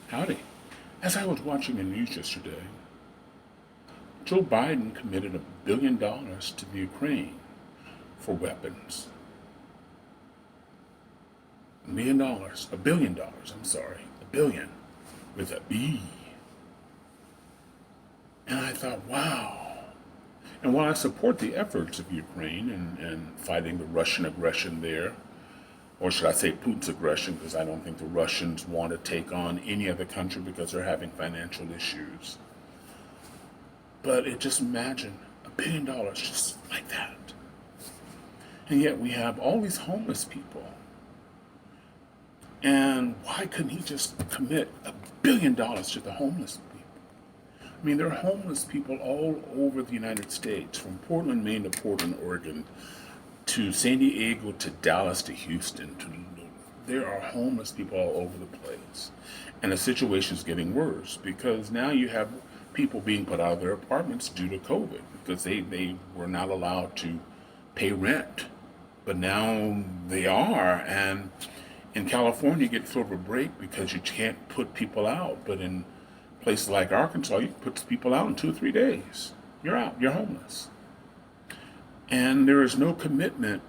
Howdy. As I was watching the news yesterday, Joe Biden committed $1 billion to the Ukraine for weapons. $1 billion, I'm sorry, a billion with a B. And I thought, wow. And while I support the efforts of Ukraine and fighting the Russian aggression there, or should I say Putin's aggression, because I don't think the Russians want to take on any other country because they're having financial issues. But just imagine $1 billion just like that. And yet we have all these homeless people. And why couldn't he just commit $1 billion to the homeless people? I mean, there are homeless people all over the United States, from Portland, Maine to Portland, Oregon, to San Diego, to Dallas, to Houston, to there are homeless people all over the place. And the situation is getting worse because now you have people being put out of their apartments due to COVID because they were not allowed to pay rent. But now they are. And in California, you get sort of a break because you can't put people out. But in places like Arkansas, you can put people out in 2 or 3 days. You're out. You're homeless. And there is no commitment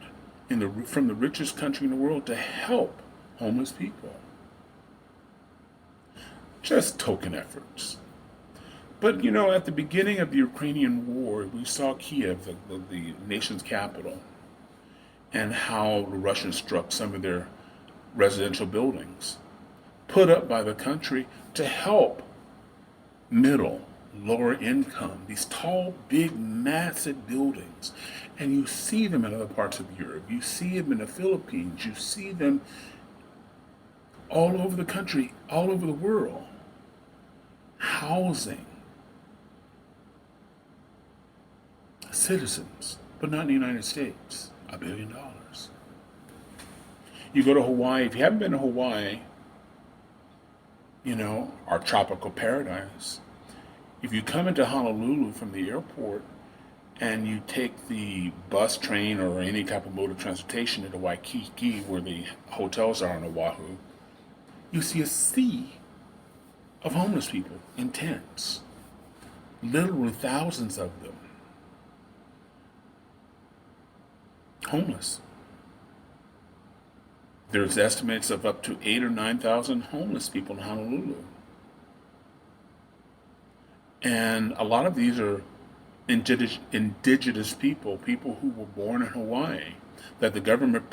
from the richest country in the world to help homeless people. Just token efforts. But at the beginning of the Ukrainian war, we saw Kiev, the nation's capital, and how the Russians struck some of their residential buildings, put up by the country to help middle, lower income, these tall, big, massive buildings. And you see them in other parts of Europe. You see them in the Philippines. You see them all over the country, all over the world. Housing citizens, but not in the United States. $1 billion. You go to Hawaii. If you haven't been to Hawaii, our tropical paradise. If you come into Honolulu from the airport and you take the bus, train, or any type of mode of transportation into Waikiki, where the hotels are on Oahu, you see a sea of homeless people in tents. Literally thousands of them. Homeless. There's estimates of up to 8,000 or 9,000 homeless people in Honolulu. And a lot of these are indigenous people who were born in Hawaii, that the government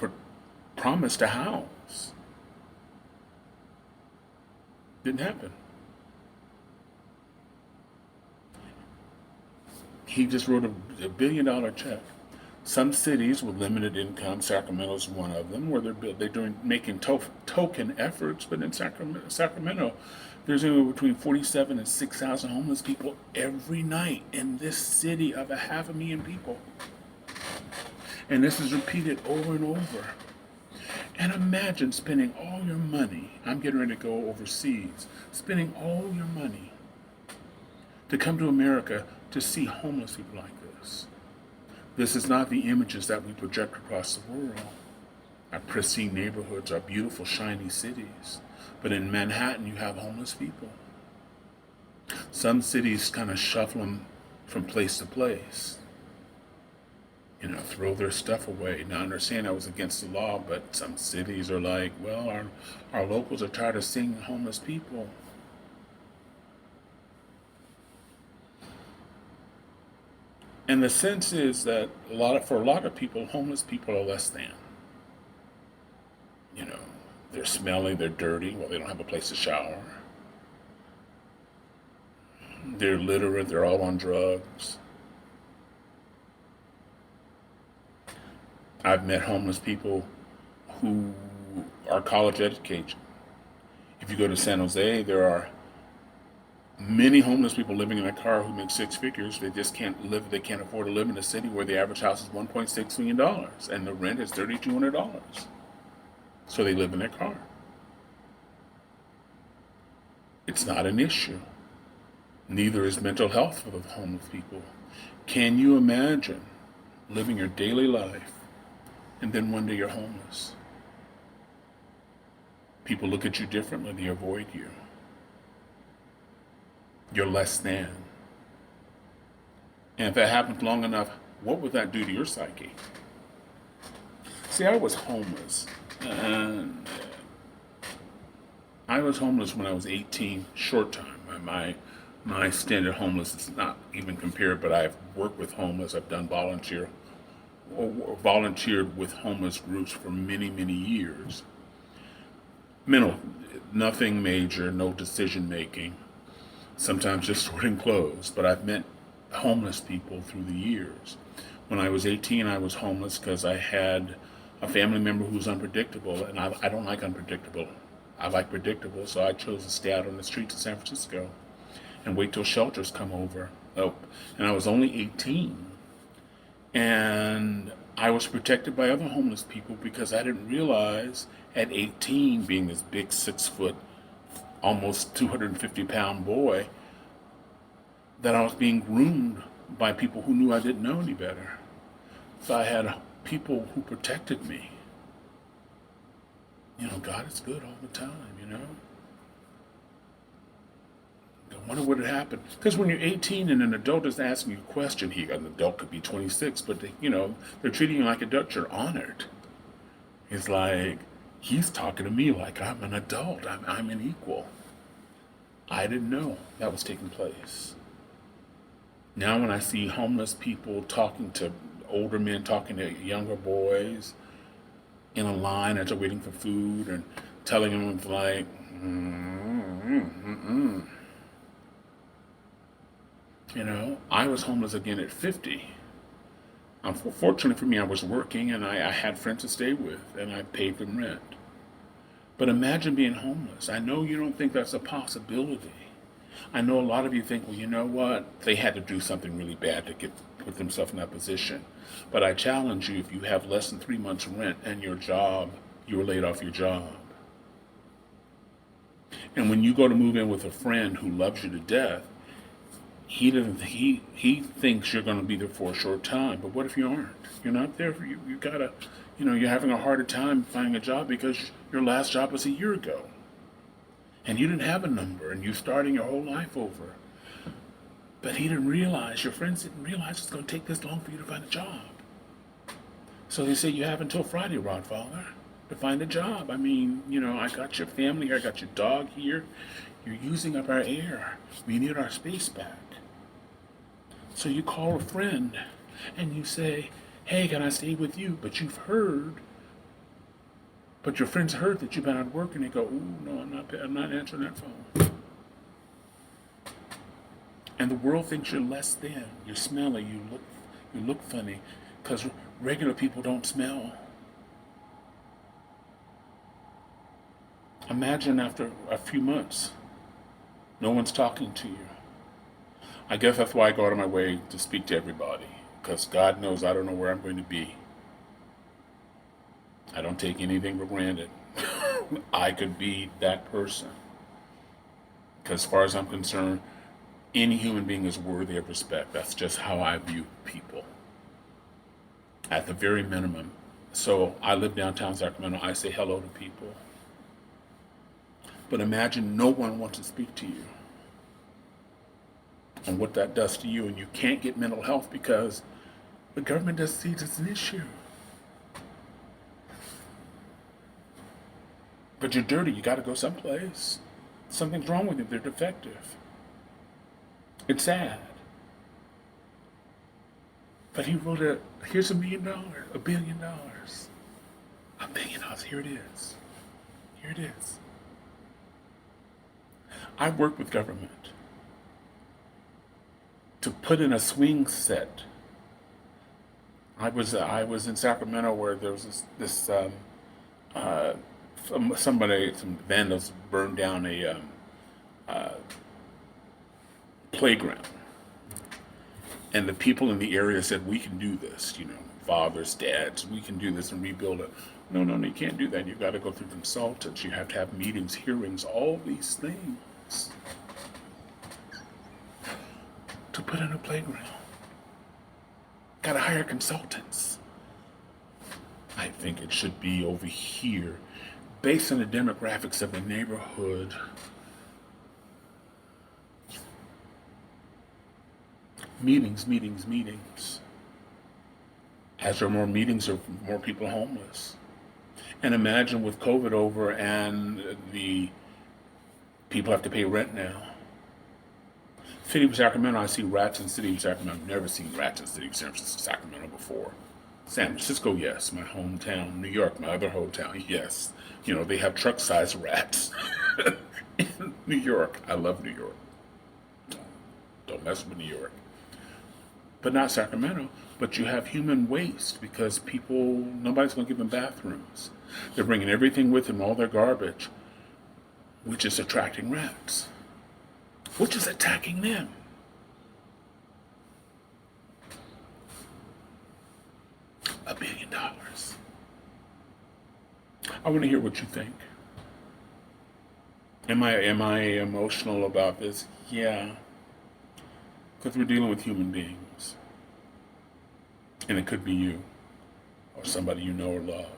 promised to house. Didn't happen. He just wrote a $1 billion check. Some cities with limited income, Sacramento's one of them, where they're making token efforts. But in Sacramento, there's anywhere between 47 and 6,000 homeless people every night in this city of 500,000 people. And this is repeated over and over. And imagine spending all your money. I'm getting ready to go overseas. Spending all your money to come to America to see homeless people like this. This is not the images that we project across the world. Our pristine neighborhoods, our beautiful, shiny cities. But in Manhattan, you have homeless people. Some cities kind of shuffle them from place to place. Throw their stuff away. Now, I understand that was against the law, but some cities are like, well, our locals are tired of seeing homeless people. And the sense is that for a lot of people, homeless people are less than. They're smelly, they're dirty, well, they don't have a place to shower. They're illiterate, they're all on drugs. I've met homeless people who are college educated. If you go to San Jose, there are many homeless people living in a car who make 6 figures. They just can't live. They can't afford to live in a city where the average house is $1.6 million and the rent is $3,200. So they live in their car. It's not an issue. Neither is mental health for the homeless people. Can you imagine living your daily life and then one day you're homeless? People look at you differently. They avoid you. You're less than. And if that happens long enough, what would that do to your psyche? See, I was homeless. And I was homeless when I was 18, short time. My stint at homeless is not even compared, but I've worked with homeless. I've done volunteered with homeless groups for many, many years. Mental, nothing major, no decision making. Sometimes just sorting clothes, but I've met homeless people through the years. When I was 18, I was homeless because I had a family member who was unpredictable, and I don't like unpredictable. I like predictable, so I chose to stay out on the streets of San Francisco and wait till shelters come over. Oh, and I was only 18, and I was protected by other homeless people because I didn't realize at 18, being this big 6 foot, almost 250-pound boy, that I was being groomed by people who knew I didn't know any better. So I had people who protected me. God is good all the time. I wonder what had happened. Because when you're 18 and an adult is asking you a question, an adult could be 26, but they're treating you like an adult, you're honored. It's like, he's talking to me like I'm an adult. I'm an equal. I didn't know that was taking place. Now when I see homeless people talking to older men, talking to younger boys in a line as they're waiting for food and telling them it's like, I was homeless again at 50. Fortunately for me, I was working and I had friends to stay with and I paid them rent. But imagine being homeless. I know you don't think that's a possibility. I know a lot of you think, well, you know what? They had to do something really bad to put themselves in that position. But I challenge you, if you have less than 3 months rent and you were laid off your job. And when you go to move in with a friend who loves you to death, he thinks you're going to be there for a short time. But what if you aren't? You're not there. You gotta, you're having a harder time finding a job because your last job was a year ago. And you didn't have a number, and you're starting your whole life over. But your friends didn't realize it's going to take this long for you to find a job. So they say you have until Friday, Rodfather, to find a job. I mean, I got your family here, I got your dog here. You're using up our air. We need our space back. So you call a friend, and you say, hey, can I stay with you? But your friends heard that you've been at work, and they go, ooh, no, I'm not answering that phone. And the world thinks you're less than. You're smelly. You look funny, because regular people don't smell. Imagine after a few months, no one's talking to you. I guess that's why I go out of my way to speak to everybody, because God knows I don't know where I'm going to be. I don't take anything for granted. I could be that person. Because as far as I'm concerned, any human being is worthy of respect. That's just how I view people. At the very minimum. So I live downtown Sacramento. I say hello to people. But imagine no one wants to speak to you. And what that does to you. And you can't get mental health because the government doesn't see it as an issue. But you're dirty. You got to go someplace. Something's wrong with you. They're defective. It's sad. But he wrote here's $1 million, $1 billion. $1 billion. Here it is. Here it is. I work with government to put in a swing set. I was in Sacramento where there was some vandals burned down a playground, and the people in the area said, we can do this, fathers, dads, we can do this and rebuild it. No, you can't do that. You've got to go through consultants. You have to have meetings, hearings, all these things to put in a playground. Got to hire consultants. I think it should be over here, based on the demographics of the neighborhood. Meetings, meetings, meetings. As there are more meetings, there are more people homeless. And imagine with COVID over and the people have to pay rent now. City of Sacramento, I see rats in City of Sacramento. I've never seen rats in City of San Francisco, Sacramento before. San Francisco, yes, my hometown. New York, my other hometown, yes. You know, they have truck-sized rats in New York. I love New York. Don't mess with New York. But not Sacramento. But you have human waste because nobody's going to give them bathrooms. They're bringing everything with them, all their garbage, which is attracting rats, which is attacking them. $1 billion. I want to hear what you think. Am I emotional about this? Yeah. Because we're dealing with human beings. And it could be you or somebody you know or love.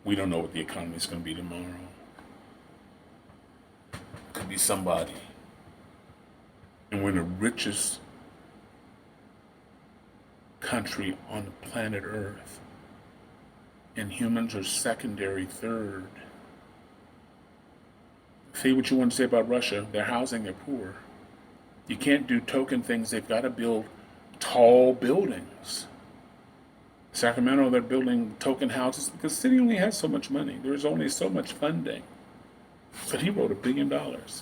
We don't know what the economy is going to be tomorrow. It could be somebody. And we're in the richest country on the planet Earth. And humans are secondary, third. Say what you want to say about Russia. They're housing their poor. You can't do token things. They've got to build tall buildings. Sacramento, they're building token houses because the city only has so much money. There's only so much funding. But he wrote $1 billion. $1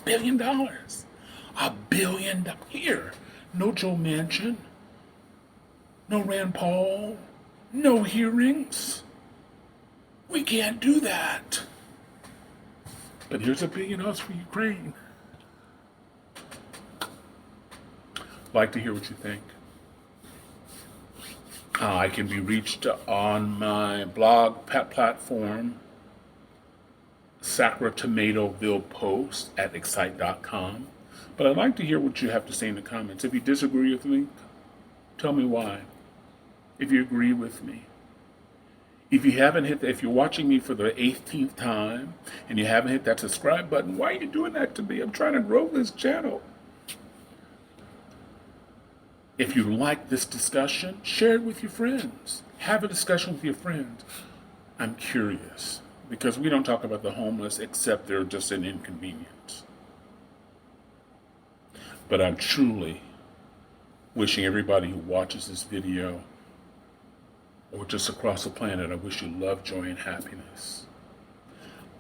billion. $1 billion. Here. No Joe Manchin. No Rand Paul. No hearings. We can't do that. But here's $1 billion for Ukraine. Like to hear what you think. I can be reached on my blog platform, Sacra Tomatoville Post at excite.com. But I'd like to hear what you have to say in the comments. If you disagree with me, tell me why. If you agree with me. If you haven't if you're watching me for the 18th time and you haven't hit that subscribe button, why are you doing that to me? I'm trying to grow this channel. If you like this discussion, share it with your friends. Have a discussion with your friends. I'm curious because we don't talk about the homeless except they're just an inconvenience. But I'm truly wishing everybody who watches this video or just across the planet, I wish you love, joy, and happiness.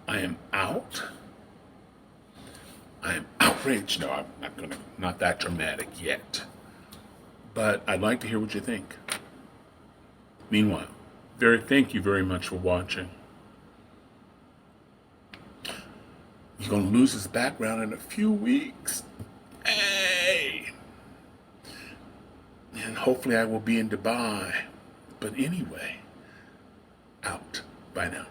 I am out. I am outraged. No, I'm not that dramatic yet. But I'd like to hear what you think. Meanwhile, thank you very much for watching. You're going to lose this background in a few weeks. Hey! And hopefully I will be in Dubai. But anyway, out. Bye now.